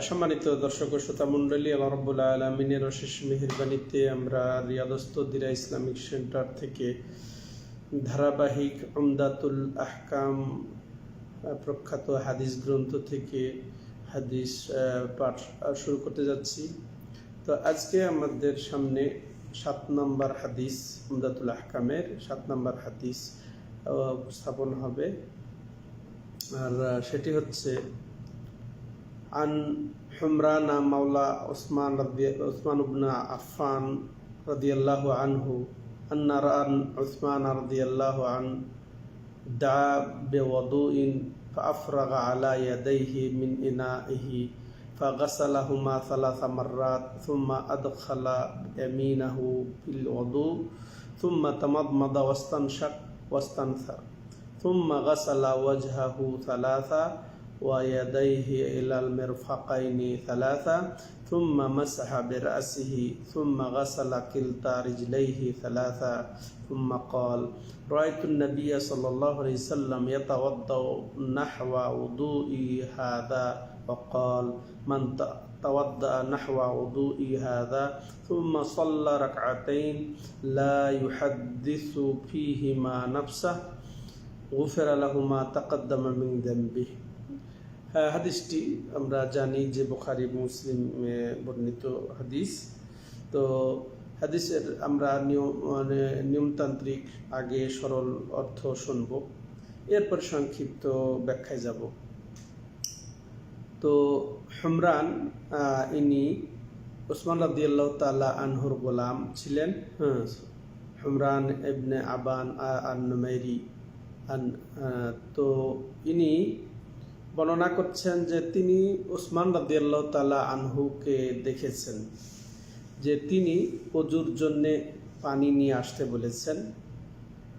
সম্মানিত দর্শক ও শ্রোতা মণ্ডলী, আল্লাহ রাব্বুল আলামিনের অশেষ মেহেরবানিতে আমরা রিয়াদুস তৌহিদা ইসলামিক সেন্টার থেকে ধারাবাহিক উমদাতুল আহকাম প্রখ্যাত হাদিস গ্রন্থ থেকে হাদিস পাঠ শুরু করতে যাচ্ছি। তো আজকে আমাদের সামনে 7 নম্বর হাদিস, উমদাতুল আহকামের 7 নম্বর হাদিস উপস্থাপন হবে। আর সেটি হচ্ছে আন হুমরানা মাওলা উসমান ইবনে আফফান রাদিয়াল্লাহু আনহু আন্না রান উসমান রাদিয়াল্লাহু আন দা বিওয়াদুইন ফাআফরাগা আলা ইয়াদাইহি মিন ইনাইহি فغسلهما 3 مرات ثم أدخل يمينه في الوضوء ثم تمضمض واستنشق واستنثر ثم غسل وجهه 3 ويديه إلى المرفقين 3 ثم مسح برأسه ثم غسل كلتا رجليه 3 ثم قال رأيت النبي صلى الله عليه وسلم يتوضأ نحو وضوئي هذا وقال من توضأ نحو وضوئي هذا ثم صلى ركعتين لا يحدث فيهما نفسه غفر له ما تقدم من ذنبه। হাদিসটি আমরা জানি যে বুখারী মুসলিমে বর্ণিত হাদিস। তো হাদিসের আমরা নিয়মতান্ত্রিক আগে সরল অর্থ শুনব, এরপর সংক্ষিপ্ত ব্যাখ্যায় যাব। তো হুমরান ইনি উসমান রাদিয়াল্লাহু তাআলা আনহুর গোলাম ছিলেন। হুমরান ইবনে আবান আন-নুমাইরি। তো ইনি বর্ণনা করছেন যে তিনি উসমান রাদিয়াল্লাহু তাআলা আনহুকে দেখেছেন যে তিনি ওযুর জন্য পানি নিয়ে আসতে বলেছেন।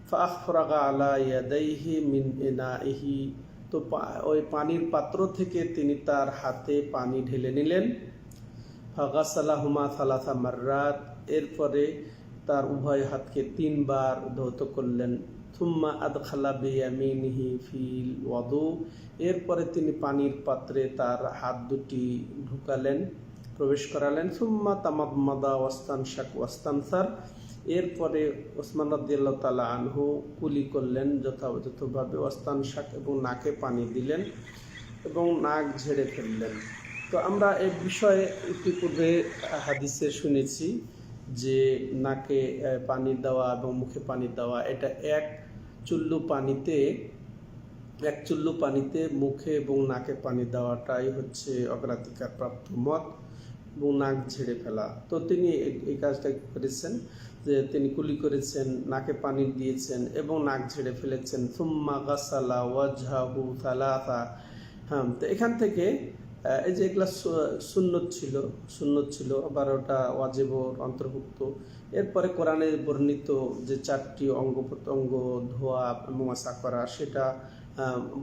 ফাআফরাগা আলা ইয়াদাইহি মিন ইনাইহি, তো ওই পানির পাত্র থেকে তিনি তার হাতে পানি ঢেলে নিলেন। ফাগাসালাহুমা 3 মাররাত, এরপরে তার উভয় হাতকে 3 বার ধৌত করলেন। থুম্মা আদখালা বিয়ামিনিহি ফিল ওয়াদু, এরপরে তিনি পানির পাত্রে তার হাত দুটি ঢুকালেন, প্রবেশ করালেন। থুম্মা তামাদমাদা ওয়াস্তানশাক ওয়াস্তানসার, এরপরে ওসমান রাদিয়াল্লাহু তাআলা আনহু কুলি করলেন যথাযথভাবে। ওয়াস্তানশাক, এবং নাকে পানি দিলেন এবং নাক ঝেড়ে ফেললেন। তো আমরা এই বিষয়ে ইতিপূর্বে হাদিসে শুনেছি যে নাকে পানি দেওয়া এবং মুখে পানি দেওয়া, এটা এক চুল্লু পানিতে মুখে এবং নাকে পানি দেওয়াটাই হচ্ছে অগ্রাধিকার প্রাপ্ত মত, এবং নাক ঝেড়ে ফেলা। তো তিনি এই কাজটা করেছেন যে তিনি কুলি করেছেন, নাকে পানি দিয়েছেন এবং নাক ঝেড়ে ফেলেছেন। সুম্মা গাসালা ওয়াজহাহু 3। তো এখান থেকে এই যে এগুলা সুন্নত ছিল, আবার ওটা ওয়াজিবর অন্তর্ভুক্ত। এরপরে কোরআনে বর্ণিত যে 4টি অঙ্গ প্রত্যঙ্গ ধোয়া এবং মাসা করা, সেটা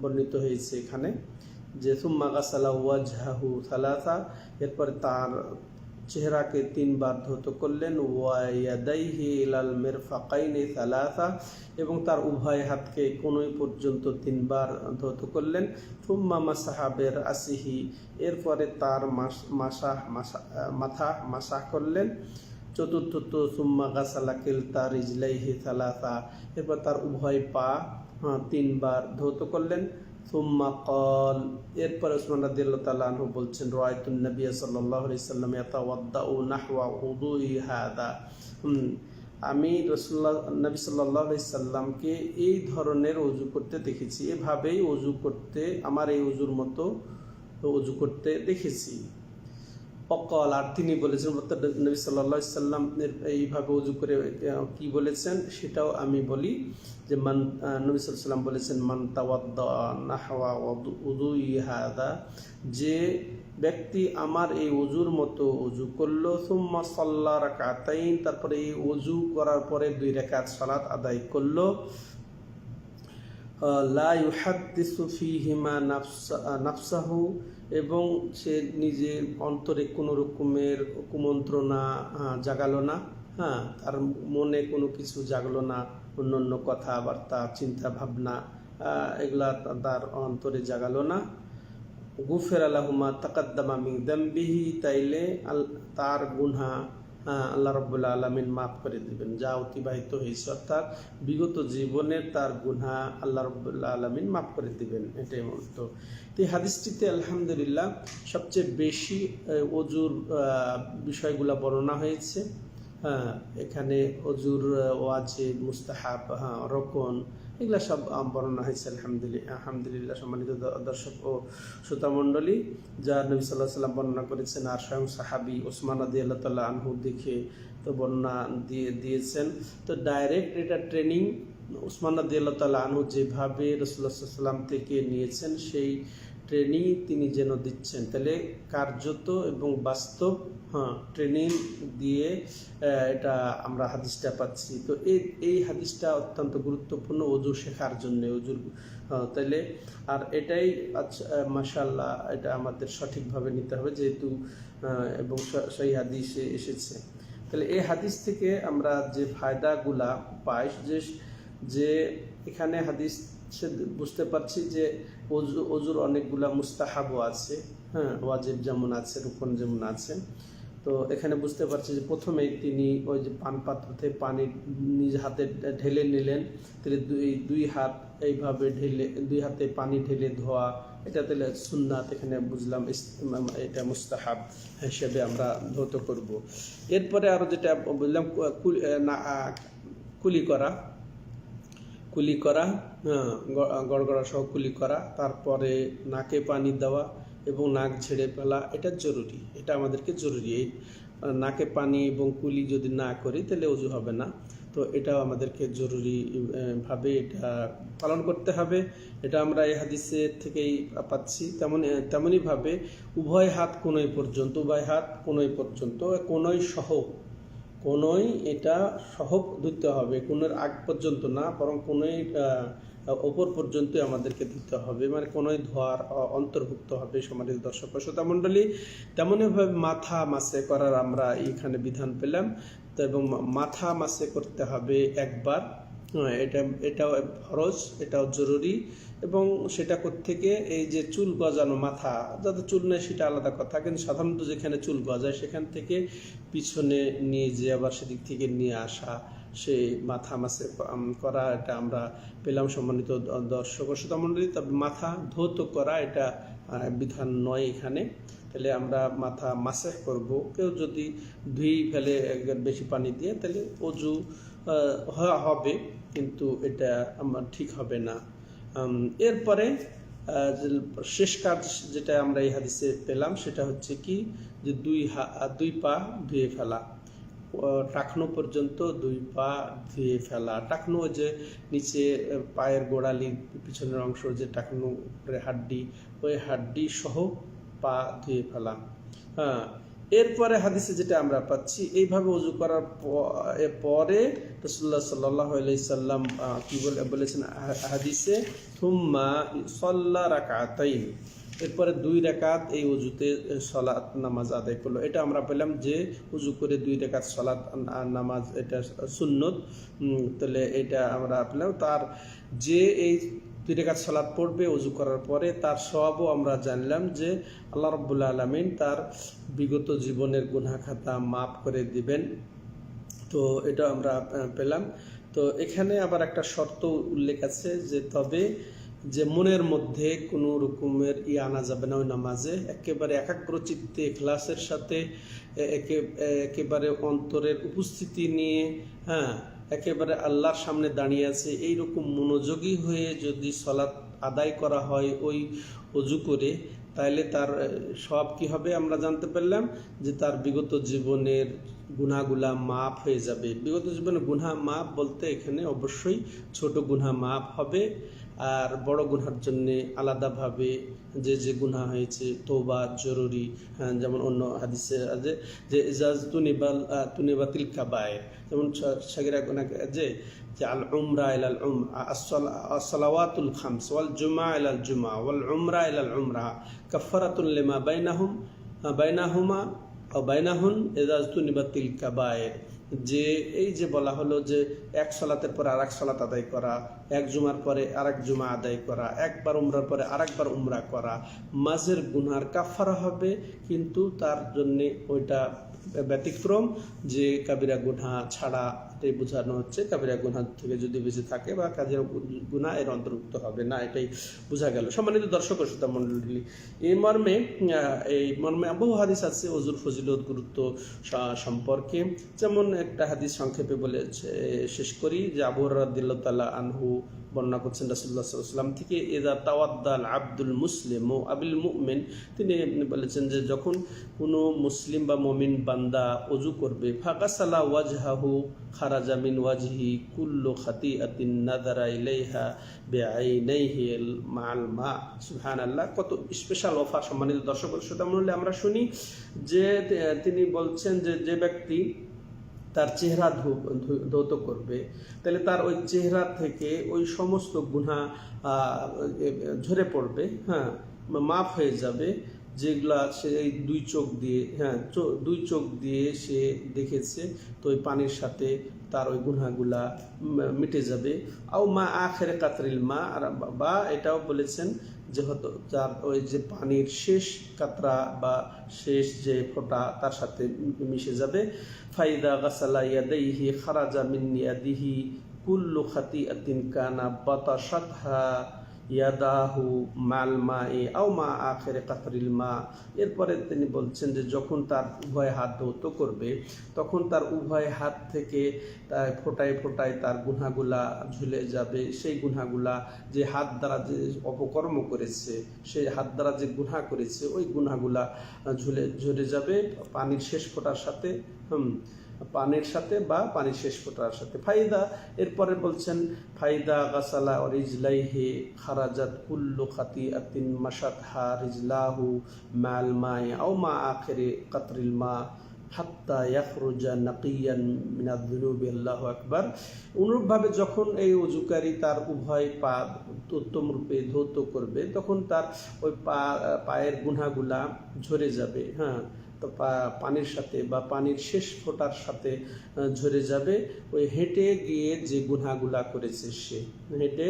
বর্ণিত হয়েছে এখানে যে সুম্মা গাসালা ওয়াজহাহু 3, এরপরে তার চেহারাকে 3 বার ধৌত করলেন। ওয়াইয়াদাইহি ইলাল মিরফাকাইনি 3, এবং তার উভয় হাতকে কোনই পর্যন্ত 3 বার ধৌত করলেন। থুম্মা মাসাহা বিরাসিহি, এরপরে তার মাথা মাসাহ করলেন। চতুর্থত সুম্মা গাসালা কিলতা রিজলাইহি 3, এরপর তার উভয় পা 3 বার ধৌত করলেন। সুম্মা কল, এরপরে উসমান রাদিয়াল্লাহু তাআলা আনহু বলছেন রাআইতুন নবী সাল্লাল্লাহু আলাইহি ওয়াসাল্লাম ইয়াতাওয়াদ্দাউ নাহওয়া উযুই হাদা, আমি রাসূলুল্লাহ নবী সাল্লাল্লাহু আলাইহি সাল্লামকে এই ধরনের ওযু করতে দেখেছি, এভাবেই ওযু করতে, আমার এই ওযুর মতো ওযু করতে দেখেছি। অকল, আর তিনি বলেছেন নবী সাল্লাল্লাহু আলাইহি সাল্লাম এইভাবে ওযু করে কি বলেছেন সেটাও আমি বলি যে নবী সাল্লাল্লাহু আলাইহি সাল্লাম বলেছেন মান তাওয়াদ্দা নাহওয়া উযুই হাদা, যে ব্যক্তি আমার এই ওযুর মতো ওযু করলো, সুম্মা সাল্লা রাকাতাইন, তারপরে এই ওযু করার পরে 2 রাকাত সালাত আদায় করলো, লা ইউহাদ্দিসু ফীহিমা নাফসাহু, এবং সে নিজের অন্তরে কোনো রকমের কুমন্ত্রণা জাগালো না, তার মনে কোনো কিছু জাগলো না, অন্য কথাবার্তা চিন্তা ভাবনা এগুলা তার অন্তরে জাগালো না। গুফিরা লাহু মা তাকাদ্দামা মিন যামবিহি, তাইলে তার গুনাহ আল্লাহ রাব্বুল আলামিন মাফ করে দিবেন, যা অতিবাহিত হয়েছে, অর্থাৎ বিগত জীবনের তার গুনাহ আল্লাহ রাব্বুল আলামিন মাফ করে দিবেন, এটাই মূলত। তো এই হাদিসটিতে আলহামদুলিল্লাহ সবচেয়ে বেশি ওযুর বিষয়গুলো বর্ণনা হয়েছে। এখানে ওযুর ওয়াজিব, মুস্তাহাব, রকন, এগুলা সব বর্ণনা হয়েছে আলহামদুলিল্লাহ। সম্মানিত দর্শক ও শ্রোতা মণ্ডলী, যা নবী সাল্লাল্লাহু আলাইহি ওয়াসাল্লাম বর্ণনা করেছেন আর স্বয়ং সাহাবী ওসমান রাদিয়াল্লাহু তাআলা আনহু দেখে তো বর্ণনা দিয়েছেন। তো ডাইরেক্ট এটা ট্রেনিং ওসমান রাদিয়াল্লাহু তাআলা আনহু যেভাবে রাসূলুল্লাহ সাল্লাল্লাহু আলাইহি ওয়াসাল্লাম থেকে নিয়েছেন সেই ট্রেনিং তিনি যেন দিচ্ছেন, তাহলে কার্যত এবং বাস্তব ট্রেনিং দিয়ে এটা আমরা হাদিসটা পাচ্ছি। তো এই হাদিসটা অত্যন্ত গুরুত্বপূর্ণ ওযু শেখার জন্য, ওযুর তাইলে আর এটাই মাশাআল্লাহ এটা আমাদের সঠিকভাবে নিতে হবে, যেহেতু এবং সেই হাদিসে এসেছে। তাহলে এই হাদিস থেকে আমরা যে ফায়দাগুলা পাই, যে এখানে হাদিস বুঝতে পারছি যে ওযুর অনেকগুলা মুস্তাহাবও আছে, ওয়াজিব যেমন আছে, রুকন যেমন আছে। তো এখানে বুঝতে পারছি যে প্রথমেই তিনি ওই যে পানপাত্র থেকে পানি নিজ হাতে ঢেলে নিলেন, তাহলে দুই হাত এইভাবে ঢেলে, দুই হাতে পানি ঢেলে ধোয়া, এটা তাহলে সুন্নাত, এখানে বুঝলাম এটা মুস্তাহাব হিসেবে আমরা ধৌত করব। এরপরে আরো যেটা বুঝলাম কুলি করা, গড়গড়া সহ কুলি করা, তারপরে নাকে পানি দেওয়া এবং নাক ঝেড়ে ফেলা, এটা জরুরি, এটা আমাদেরকে জরুরি। এই নাকে পানি এবং কুলি যদি না করি তাহলে ওযু হবে না। তো এটাও আমাদেরকে জরুরি ভাবে এটা পালন করতে হবে। এটা আমরা এই হাদিসের থেকেই পাচ্ছি। তেমনই ভাবে উভয় হাত কোনই পর্যন্ত, কোনই সহ, কোনই এটা সহ ধুতে হবে, কোনের আগ পর্যন্ত না, বরং কোনই ওপর পর্যন্ত আমাদেরকে ধুতে হবে, মানে কোনই ধোয়ার অন্তর্ভুক্ত হবে। সম্মানিত দর্শক ও শ্রোতা মণ্ডলী, তেমনইভাবে মাথা মাসে করার আমরা এইখানে বিধান পেলাম। তো এবং মাথা মাসে করতে হবে একবার, এটাও ফরজ, এটাও জরুরি। এবং সেটা কোত্থেকে, এই যে চুল গজানো, মাথা যাদের চুল নেই সেটা আলাদা কথা, কিন্তু সাধারণত যেখানে চুল গজায় সেখান থেকে পিছনে নিয়ে যে আবার সেদিক থেকে নিয়ে আসা, সেই মাথা মাসে করা, এটা আমরা পেলাম। সম্মানিত দর্শক ও শ্রোতা মণ্ডলী, তবে মাথা ধৌত করা এটা বিধান নয় এখানে। তাহলে আমরা মাথা মাসেহ করব। কেউ যদি ধুই ফেলে বেশি পানি দিয়ে, তাহলে ওযু হবে, কিন্তু এটা আমার ঠিক হবে না। এরপরে শেষ কাজ যেটা আমরা এই হাদিসে পেলাম সেটা হচ্ছে কি, যে দুই পা ধুয়ে ফেলা, টাকনো পর্যন্ত দুই পা ধুয়ে ফেলা। টাকনো যে নিচে পায়ের গোড়ালির পিছনের অংশ, যে টাকনো হাড্ডি, ওই হাড্ডি সহ পা ধুয়ে ফেলা। এরপরে হাদিসে যেটা আমরা পাচ্ছি, এইভাবে ওযু করার পরে রাসূলুল্লাহ সাল্লাল্লাহু আলাইহি সাল্লাম কি বলেছেন হাদিসে, থুম্মা সাল্লা রাকাতাইন, এরপরে 2 রাকাত এই ওযুতে সালাত নামাজ আদায় করলো। এটা আমরা পেলাম যে ওযু করে 2 রাকাত সালাত নামাজ, এটা সুন্নত। তাহলে এটা আমরা পেলাম। তার যে এই 2 রাকাত সালাত পড়বে ওযু করার পরে, তার সওয়াবও আমরা জানলাম যে আল্লাহ রাব্বুল আলামিন তার বিগত জীবনের গুনাহ খাতা মাফ করে দিবেন। তো এটা আমরা পেলাম। তো এখানে আবার একটা শর্ত উল্লেখ আছে, যে তবে যে মনের মধ্যে কোনো রকমের আনা যাবে না ওই নামাজে, একেবারে একাগ্র চিত্তে ইখলাসের সাথে, একেবারে অন্তরের উপস্থিতি নিয়ে, একেবারে আল্লাহর সামনে দাঁড়িয়ে আছে এইরকম মনোযোগী হয়ে যদি সালাত আদায় করা হয় ওই ওযু করে, তাহলে তার সওয়াব কি হবে আমরা জানতে পারলাম, যে তার বিগত জীবনের গুনাহগুলা মাফ হয়ে যাবে। বিগত জীবনের গুনাহ মাফ বলতে এখানে অবশ্যই ছোট গুনাহ মাফ হবে, আর বড় গুনার জন্য আলাদাভাবে যে গুনাহ হয়েছে তওবা জরুরি। যেমন অন্য হাদিসে আছে যে ইজাজ তুনিবাতিল কাবায়ের, যেমন সাগীরা গুনাহ যে আল উমরা ইলাল উমরা, as-salawatul khams wal jumu'a ilal jumu'a wal umra ilal umra কাফারাতুন লিমা বাইনাহুমা আও বাইনাহুন ইজাজ তুনিবাতিল কাবায়ের। যে এই যে বলা হলো যে এক সালাতের পর আরেক সালাত আদায় করা, এক জুমার পরে আরেক জুমা আদায় করা, একবার উমরার পরে আরেকবার উমরা করা মাঝের গুনহার কাফারা হবে, কিন্তু তার জন্যে ওইটা ব্যতিক্রম যে কাবিরা গুনহা ছাড়া, এটাই বোঝানো হচ্ছে। কাবিরা গুনহা থেকে যদি বেঁচে থাকে বা কাজের গুনহা এর অন্তর্ভুক্ত হবে না, এটাই বোঝা গেল। সম্মানিত দর্শক ও শ্রোতা মণ্ডলী, এই মর্মে বহু হাদিস আছে ওযুর ফজিলত গুরুত্ব সম্পর্কে। যেমন একটা হাদিস সংক্ষেপে বলে শেষ করি, যে আবু হুরায়রা রাদিয়াল্লাহু তাআলা আনহু বর্ণনা করছেন রাসূলুল্লাহ সাল্লাল্লাহু আলাইহি ওয়াসাল্লাম থেকে, ইযা তাওয়াদ্দাল আব্দুল মুসলিম ও আবিল মুমিন, তিনি বলেছেন যে যখন কোনো মুসলিম বা মুমিন বান্দা ওযু করবে, ফাগাসালা ওয়াজহাহু খারাজা মিন ওয়াজহি কুল্লু খাতিআতিন নাযারা ইলাইহা বিআইনাইহি মা'আল মা। সুবহানাল্লাহ, কত স্পেশাল অফার। সম্মানিত দর্শক ও শ্রোতা মণ্ডলী, আমরা শুনি যে তিনি বলছেন যে যে ব্যক্তি তার চেহারা ধৌত করবে, তাহলে তার ওই চেহারা থেকে ওই সমস্ত গুনাহ ঝরে পড়বে, হ্যাঁ, মাফ হয়ে যাবে, যেগুলা সে এই দুই চোখ দিয়ে সে দেখেছে, তো ওই পানির সাথে তার ওই গুনাহগুলা মিটে যাবে। আও মা আখেরে কাতরিল মা, বা এটাও বলেছেন যে হয়তো যার ওই যে পানির শেষ কাতরা বা শেষ যে ফোঁটা তার সাথে মিশে যাবে। ফাইদা গাসালা ইয়াদাইহি খারাজা মিন ইয়াদিহি কুল্লু খাতিআতিন কানা বাতাশাতহা ইয়াদাহু মাল মায়ে আও মা আখেরে কাতরিল মা। এরপরে তিনি বলছেন যে যখন তার উভয় হাত ধৌত করবে, তখন তার উভয় হাত থেকে তার ফোঁটায় ফোঁটায় তার গুনাহগুলা ঝুলে যাবে। সেই গুনাহগুলা যে হাত দ্বারা যে অপকর্ম করেছে, সেই হাত দ্বারা যে গুনাহ করেছে, ওই গুনাহগুলা ঝরে যাবে পানির শেষ ফোঁটার সাথে, পানির সাথে বা পানির শেষ ফোঁটার সাথে। ফাইদা, এরপরে বলছেন ফাইদা গাসালা রিজলাইহি খারাজাত কুল্লু খাতিআতিন মাশাতহা রিজলাহু মাল মাই আও মা আখিরি কাতরিল মা হাত্তা ইয়াখরুজা নাকিয়ান মিনাদ যুনুবি। আল্লাহু আকবার। অনুরূপভাবে যখন এই ওযুকারী তার উভয় পা উত্তম রূপে ধৌত করবে, তখন তার ওই পায়ের গুনাহগুলা ঝরে যাবে, হ্যাঁ, তো পানির সাথে বা পানির শেষ ফোঁটার সাথে ঝরে যাবে। ওই হেঁটে গিয়ে যে গুনাহগুলা করেছে, সে হেঁটে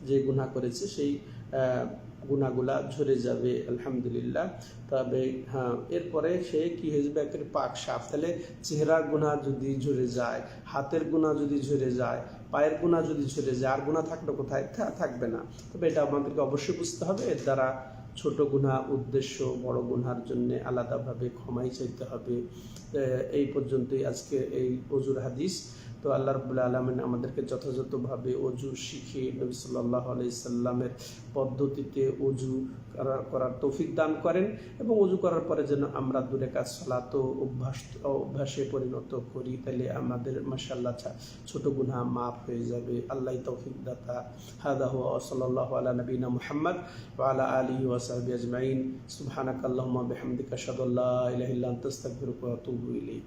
যে গুনাহ করেছে সেই গুনাহগুলা ঝরে যাবে, আলহামদুলিল্লাহ। তবে হ্যাঁ, এরপরে সে কি হয়ে যাবে, একেবারে পাক সাফ। তাহলে চেহারার গুনাহ যদি ঝরে যায়, হাতের গুনাহ যদি ঝরে যায়, পায়ের গুনাহ যদি ঝরে যায়, আর গুনাহ থাকলে কোথায়? থাকবে না। তবে এটা আমাদেরকে অবশ্যই বুঝতে হবে, এর দ্বারা ছোট গুনাহ উদ্দেশ্য, বড় গুনার জন্য আলাদাভাবে ক্ষমাই চাইতে হবে। এই পর্যন্তই আজকে এই ওযুর হাদিস। তো আল্লাহ রাব্বুল আলামিন আমাদেরকে যথাযথভাবে ওযু শিখে নবী সাল্লাল্লাহু আলাইহি সাল্লামের পদ্ধতিতে ওযু করার তৌফিক দান করেন, এবং ওযু করার পরে যেন আমরা 2 রাকাত সালাত অভ্যাসে পরিণত করি, তাহলে আমাদের মাশাআল্লাহ ছোট গুনাহ মাফ হয়ে যাবে। আল্লাহই তৌফিক দাতা। হাদা হুয়া ওয়া সাল্লাল্লাহু আলা নবিনা মুহাম্মদ ওয়া আলা আলিহি ওয়া সাহবিহি আজমাইন। সুবহানাকাল্লাহুম্মা বিহামদিকা আশহাদু আল্লা ইলাহা ইল্লা আনতা আস্তাগফিরুকা ওয়া আতুবু ইলাইক।